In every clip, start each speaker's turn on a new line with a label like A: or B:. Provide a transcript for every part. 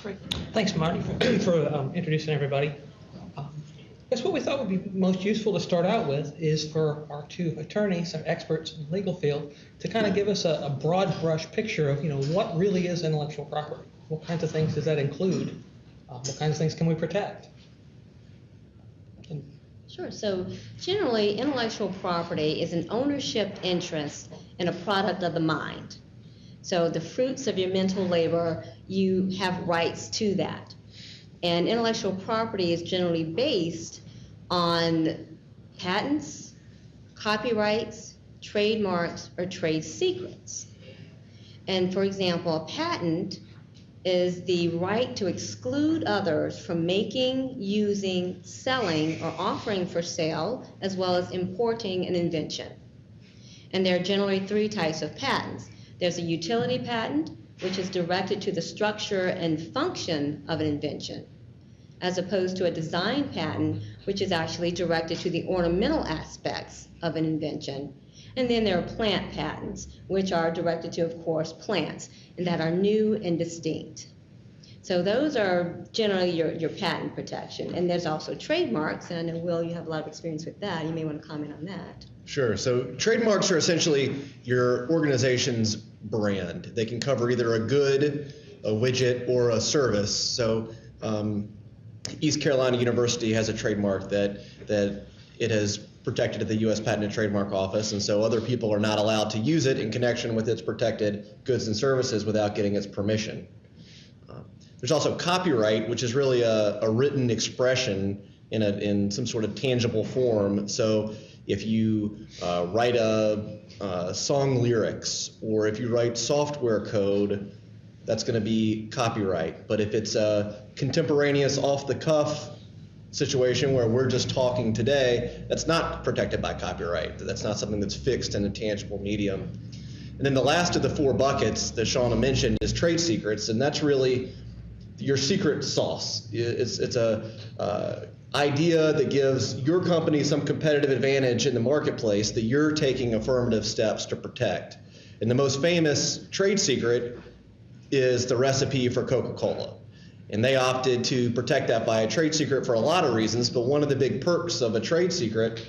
A: Great. Thanks, Marty, for introducing everybody. I guess what we thought would be most useful to start out with is for our two attorneys, some experts in the legal field, to kind of give us a broad brush picture of, what really is intellectual property. What kinds of things does that include? What kinds of things can we protect?
B: Sure. So generally, intellectual property is an ownership interest in a product of the mind. So the fruits of your mental labor, you have rights to that. And intellectual property is generally based on patents, copyrights, trademarks, or trade secrets. And for example, a patent is the right to exclude others from making, using, selling, or offering for sale, as well as importing an invention. And there are generally three types of patents. There's a utility patent, which is directed to the structure and function of an invention, as opposed to a design patent, which is actually directed to the ornamental aspects of an invention. And then there are plant patents, which are directed to, of course, plants, and that are new and distinct. So those are generally your patent protection. And there's also trademarks, and I know, Will, you have a lot of experience with that. You may want to comment on that.
C: Sure. So trademarks are essentially your organization's brand. They can cover either a good, a widget, or a service. So East Carolina University has a trademark that it has protected at the U.S. Patent and Trademark Office, and so other people are not allowed to use it in connection with its protected goods and services without getting its permission. There's also copyright, which is really a written expression in some sort of tangible form. So if you write a song lyrics, or if you write software code, that's going to be copyright. But if it's a contemporaneous, off-the-cuff situation where we're just talking today, that's not protected by copyright. That's not something that's fixed in a tangible medium. And then the last of the four buckets that Shauna mentioned is trade secrets, and that's really your secret sauce. It's a idea that gives your company some competitive advantage in the marketplace that you're taking affirmative steps to protect. And the most famous trade secret is the recipe for Coca-Cola. And they opted to protect that by a trade secret for a lot of reasons, but one of the big perks of a trade secret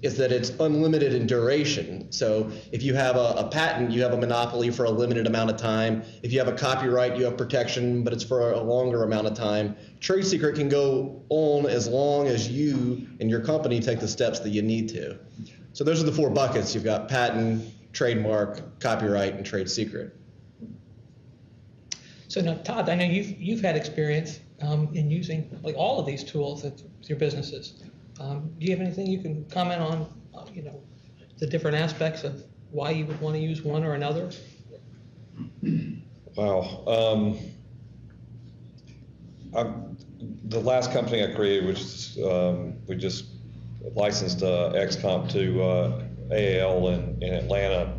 C: is that it's unlimited in duration. So if you have a patent, you have a monopoly for a limited amount of time. If you have a copyright, you have protection, but it's for a longer amount of time. Trade secret can go on as long as you and your company take the steps that you need to. So those are the four buckets. You've got patent, trademark, copyright, and trade secret.
A: So now, Todd, I know you've had experience in using all of these tools with your businesses. Do you have anything you can comment on, the different aspects of why you would want to use one or another?
D: Wow. The last company I created, which is, we just licensed XComp to AAL in Atlanta.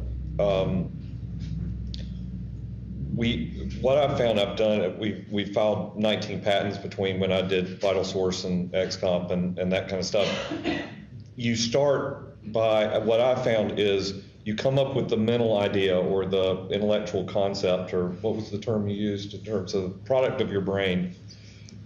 D: What I've found I've done, we filed 19 patents between when I did Vital Source and XComp and that kind of stuff. You start by, what I found is you come up with the mental idea or the intellectual concept, or what was the term you used in terms of the product of your brain.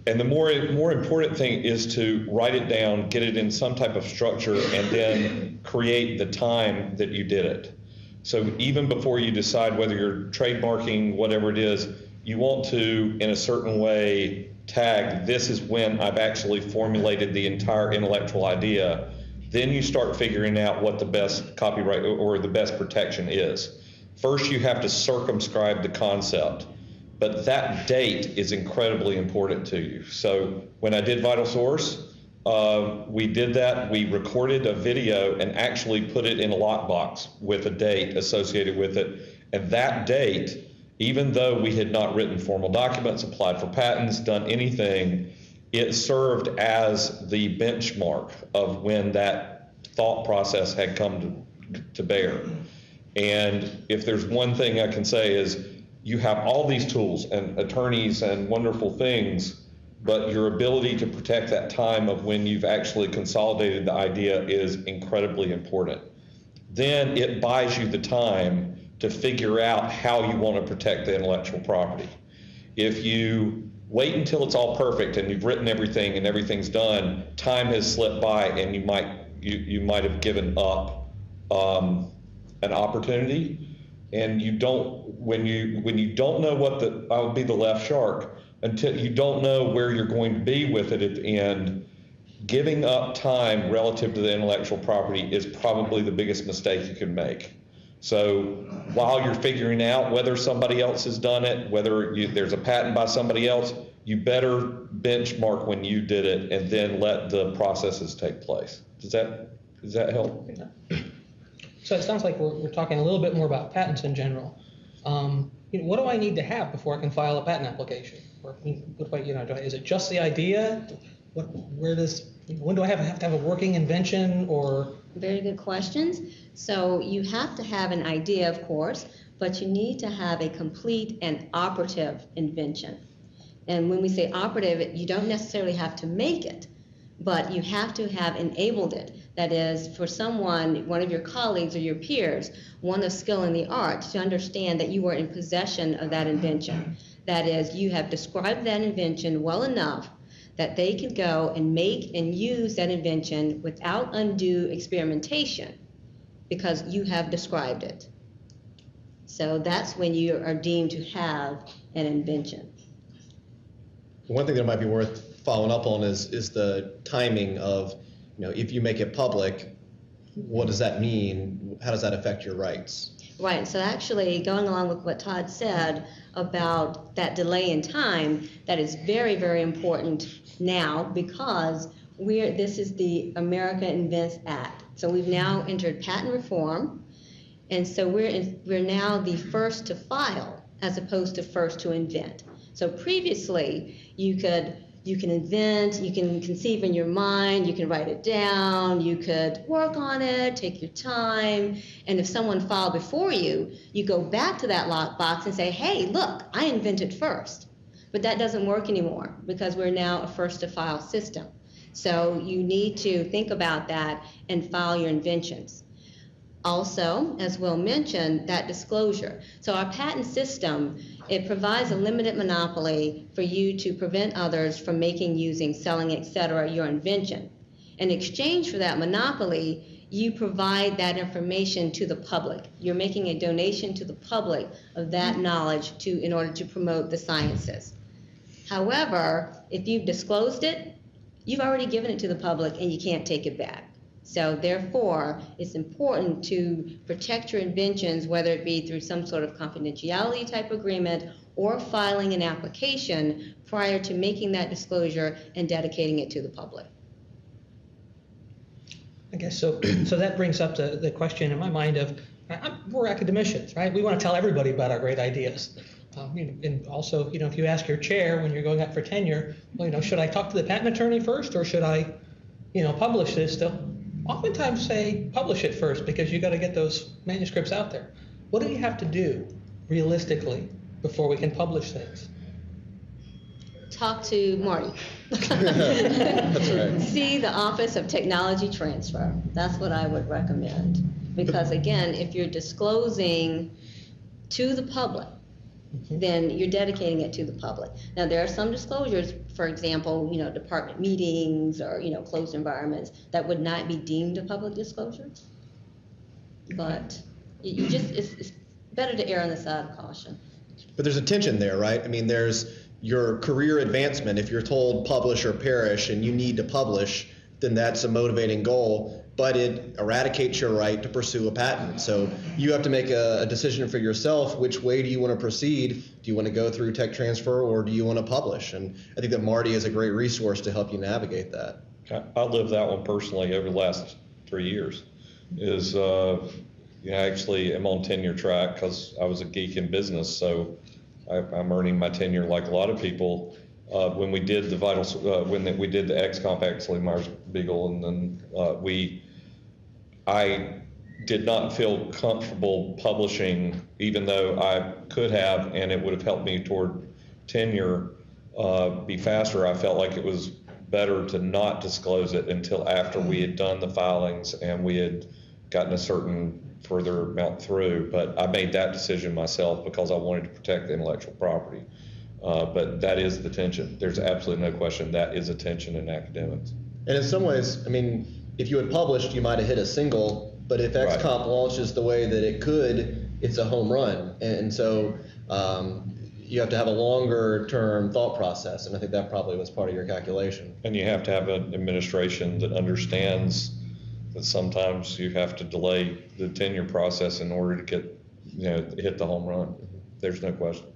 D: And the more important thing is to write it down, get it in some type of structure, and then create the time that you did it. So even before you decide whether you're trademarking, whatever it is, you want to, in a certain way, tag, this is when I've actually formulated the entire intellectual idea. Then you start figuring out what the best copyright or the best protection is. First, you have to circumscribe the concept, but that date is incredibly important to you. So when I did Vital Source, we did that. We recorded a video and actually put it in a lockbox with a date associated with it. And that date, even though we had not written formal documents, applied for patents, done anything, it served as the benchmark of when that thought process had come to bear. And if there's one thing I can say is you have all these tools and attorneys and wonderful things, but your ability to protect that time of when you've actually consolidated the idea is incredibly important. Then it buys you the time to figure out how you want to protect the intellectual property. If you wait until it's all perfect and you've written everything and everything's done. Time has slipped by, and you might have given up an opportunity. And you don't, when you don't know I would be the left shark, until you don't know where you're going to be with it at the end. Giving up time relative to the intellectual property is probably the biggest mistake you can make. So while you're figuring out whether somebody else has done it, whether there's a patent by somebody else, you better benchmark when you did it and then let the processes take place. Does that help?
A: So it sounds like we're talking a little bit more about patents in general. What do I need to have before I can file a patent application? Or what do I, is it just the idea? When do I have to have a working invention, or?
B: Very good questions. So you have to have an idea, of course, but you need to have a complete and operative invention. And when we say operative, you don't necessarily have to make it, but you have to have enabled it. That is, for someone, one of your colleagues or your peers, one of skill in the art, to understand that you are in possession of that invention. That is, you have described that invention well enough that they can go and make and use that invention without undue experimentation because you have described it. So that's when you are deemed to have an invention.
C: One thing that might be worth following up on is the timing of, if you make it public, what does that mean? How does that affect your rights?
B: Right, so actually going along with what Todd said about that delay in time, that is very, very important now because this is the America Invents Act. So we've now entered patent reform, and so we're now the first to file as opposed to first to invent. So previously you can invent, you can conceive in your mind, you can write it down, you could work on it, take your time, and if someone filed before you, you go back to that lockbox and say, hey, look, I invented first. But that doesn't work anymore because we're now a first-to-file system. So you need to think about that and file your inventions. Also, as Will mentioned, that disclosure. So our patent system, it provides a limited monopoly for you to prevent others from making, using, selling, etc., your invention. In exchange for that monopoly, you provide that information to the public. You're making a donation to the public of that knowledge in order to promote the sciences. However, if you've disclosed it, you've already given it to the public and you can't take it back. So therefore, it's important to protect your inventions, whether it be through some sort of confidentiality type agreement or filing an application prior to making that disclosure and dedicating it to the public.
A: I guess so. So that brings up the question in my mind of, we're academicians, right? We want to tell everybody about our great ideas. And also, if you ask your chair when you're going up for tenure, should I talk to the patent attorney first, or should I, publish this? They'll oftentimes say publish it first because you got to get those manuscripts out there. What do you have to do realistically before we can publish things?
B: Talk to Marty.
C: That's right.
B: See the Office of Technology Transfer. That's what I would recommend. Because again, if you're disclosing to the public, then you're dedicating it to the public. Now, there are some disclosures, for example, department meetings or, closed environments that would not be deemed a public disclosure. But it's better to err on the side of caution.
C: But there's a tension there, right? I mean, there's your career advancement. If you're told publish or perish and you need to publish, then that's a motivating goal. But it eradicates your right to pursue a patent. So you have to make a decision for yourself. Which way do you want to proceed? Do you want to go through tech transfer, or do you want to publish? And I think that Marty is a great resource to help you navigate that.
D: I lived that one personally over the last 3 years. I actually am on tenure track because I was a geek in business, so I'm earning my tenure like a lot of people. When we did the we did the XComp, actually Myers-Beagle, and then I did not feel comfortable publishing, even though I could have, and it would have helped me toward tenure be faster. I felt like it was better to not disclose it until after we had done the filings and we had gotten a certain further amount through. But I made that decision myself because I wanted to protect the intellectual property. But that is the tension. There's absolutely no question that is a tension in academics.
C: And in some ways, I mean, if you had published, you might have hit a single, but if
D: Right.
C: XComp launches the way that it could, it's a home run. And so you have to have a longer term thought process, and I think that probably was part of your calculation.
D: And you have to have an administration that understands that sometimes you have to delay the tenure process in order to get, hit the home run. There's no question.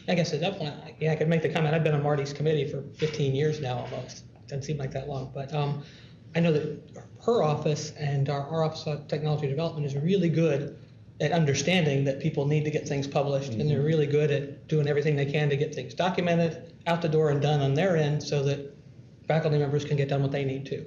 A: I guess at that point, I could make the comment, I've been on Marty's committee for 15 years now almost. Doesn't seem like that long, but I know that her office and our Office of Technology Development is really good at understanding that people need to get things published, and they're really good at doing everything they can to get things documented, out the door and done on their end so that faculty members can get done what they need to.